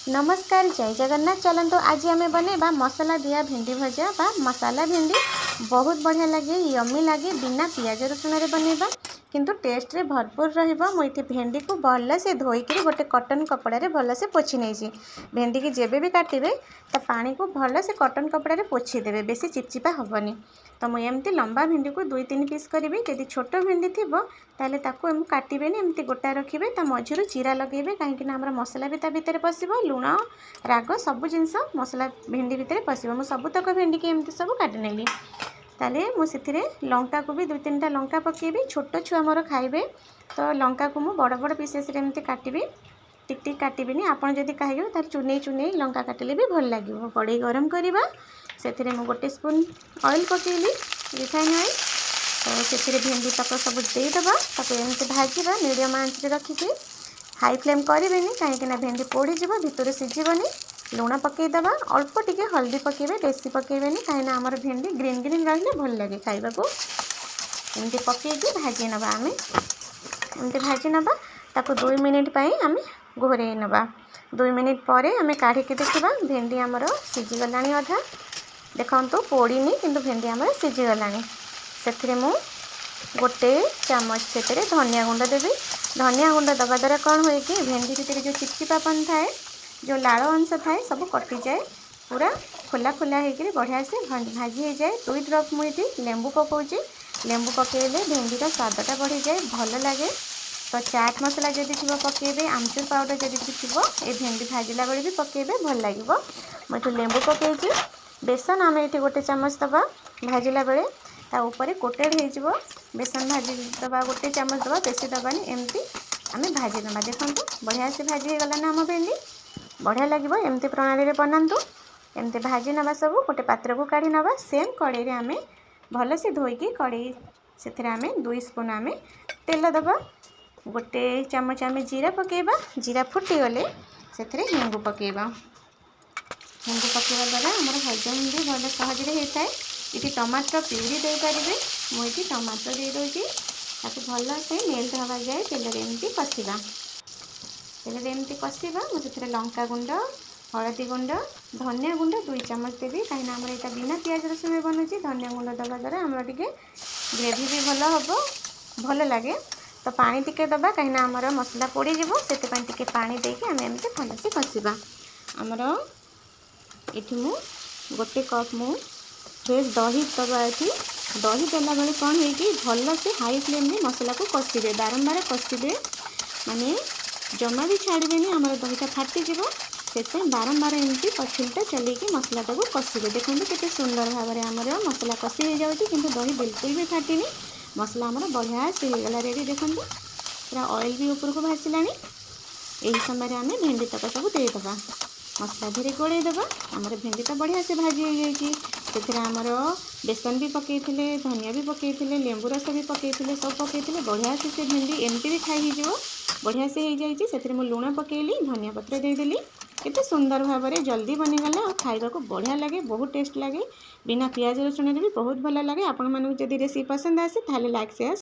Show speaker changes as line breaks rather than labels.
नमस्कार जय जगन्नाथ। चलतु आज आम बनवा मसला दिया भेंडी भजा बा मसाला भेंडी। बहुत बढ़िया लगे, यम्मी लगे, बिना पियाज रसुण बनवा किंतु टेस्ट रे भरपूर रहिबो। मुझे भेंडी को भल से धोईक गोटे कॉटन कपड़ा भल से पोछि नहीं। भेंडी की जेबे भी काटिबे तो पानी को भल से कॉटन कपड़ा पोछि देबे, बेसी चिपचिपा हबनी। तो मुझे एमती लंबा भेंडी को 2-3 पीस करी। जदि छोट भेंडी थी ताले ताको एम काटिबेनी, एमती गोटा रखिबे, ता मझिरु चीरा लगेबे कहीं आमर मसला भी ता भितर पशिबो, लुण राग सब जिनस मसला भेंडी भितर पशिबो। मु सबुतक भेंडी की एमती सब काटि नेली। ताले मु सिथिरे लंका को भी 2-3टा लंका पकेबी। छोट छुआ मोर खाइबे तो लंका को मु बड़ बड़ पीसेस रे एमती काटिबी, टिक टिक काटिबिनी। आपन जदि खाइबे तार चुनेई चुनेई लंका काटिले भी भल लागिबो। कड़ाई गरम करिबा, सेथिरे मु 1 स्पून ऑयल पकेइली, रिफाइन ऑयल। तो सेथिरे भेंडी तक सब देदेबा, ताको एमती भाजिबा मीडियम आंच रे रखिकी। हाई फ्लेम करेंगे कहीं भेंडी पोड़ी जीव, भितर सीझबनी। लुण पकईदबा, अल्प टिके हल्दी पकेबे, बेसी पकेबेनी कहीं आमर भेंडी ग्रीन ग्रीन रही भल लगे खाइबाकू। एमती पकईकी भाजी नबा, आम एमती भाजी नबा। ताको 2 मिनिट आम घोरई नबा। 2 मिनिट पर आम काढ़िकी देखा भेंडी आमर सीझीगलानी अधा। देखु पोड़ीनी किंतु भेंडी आमर सीझीगलानी। से मु 1 चामच से धनिया गुंड देवी। धनिया गुंड दबा द्वारा कौन हुए कि भेंडी भितर जो चिपचिपापन थाए, जो लाल अंश थाए, सब कटि जाए। पूरा खोला खोला होकर बढ़िया से भाजी हो जाए। 2 ड्रप मुझे लेंबू पकाउची। लेंबू पकेले भेंडीर स्वादटा बढ़ी जाए, भल लगे। तो चाट मसला जदि थी पकेबे, आमचूर पाउडर जदि थी ए भेंडी भाजिला बेले भी पकेबे, भल लगे। मुझे लेंबू पकईची। बेसन आम ये 1 चामच दबा भाजिला बेले, ता ऊपर कोटेड हो बेसन भाजी दबा। 1 चामच दबा, बेसी दबानी। एमती आम भाजी नवा। देखो बढ़िया से भाजी गलाना आम भेंडी, बढ़िया लगे। एमती प्रणाली बनातु, एमती भाजी नवा। सब गोटे पात्र को काढ़ी नवा। सेम कड़ाई आम भल से धोईकी कड़ाई से आम 2 स्पून आम तेल दबा। 1 चामच आम जीरा पकेबा। जीरा फुटीगले से हेंगू पकेबा। हेंगू पकेबा द्वारा आमर हजम भी भल सहज होता है। ये टमाटर प्यूरी दे पारे, मुझे टमाटर दे दूँगी। ताकू भल से मेल्ट हवा जाए तेल एमती कषा। तेल एमती कषा मुझे लंका गुंड, हलदी गुंड, धनिया गुंड 2 चामच देवी। कहीं आमर यहाँ बिना पियाज रसुण बनुची। धनिया गुंड दबा द्वारा आमर टे ग्रेवी भी भल हम, भल लगे। तो पानी टिके दबा कहीं आमर मसला पोड़ी जीव, से टे पानी देके आम एमती भल से कषा। आमर ये मु 1 कप मु फ्रेश दही दबा। ये दही देला बेले कौन है भल से हाई फ्लेम में मसला को कषिबे, बारंबार कषिबे, माने जमा भी छाड़बेनी। आमर दहीटा फाटीज से बारंबार एमती पछिलटा चलैकी मसलाटा को कषिबे। देखो केते सुंदर भाव में आमर मसला कषि हो जाऊँगी, किंतु दही बिल्कुल भी फाटीनी। मसला आमर बढ़िया से होगला रेडी। देखो पूरा ऑयल भी ऊपर को भासिलानी। यही समय आम भेंडी तक सब देदेबा, मसला धीरे गोड़े देबा। आमर भेंडी तो बढ़िया से भाजी हो जाएगी। से आमर बेसन भी पकईले, धनिया भी पकईले, लेंबू रस भी पकईले, सब पकईले। बढ़िया से भेंडी एमती भी खाई हो बढ़िया से हो जाए। से लुण पकईली, धनिया पत्र देदेली। केते सुंदर भाव में जल्दी बनीगला और खाइबा को बढ़िया लगे, बहुत टेस्ट लगे। बिना पियाज रसुण भी बहुत भल लगे। आपण मानक जदि रेसिपी पसंद आसे ताले लाइक शेयर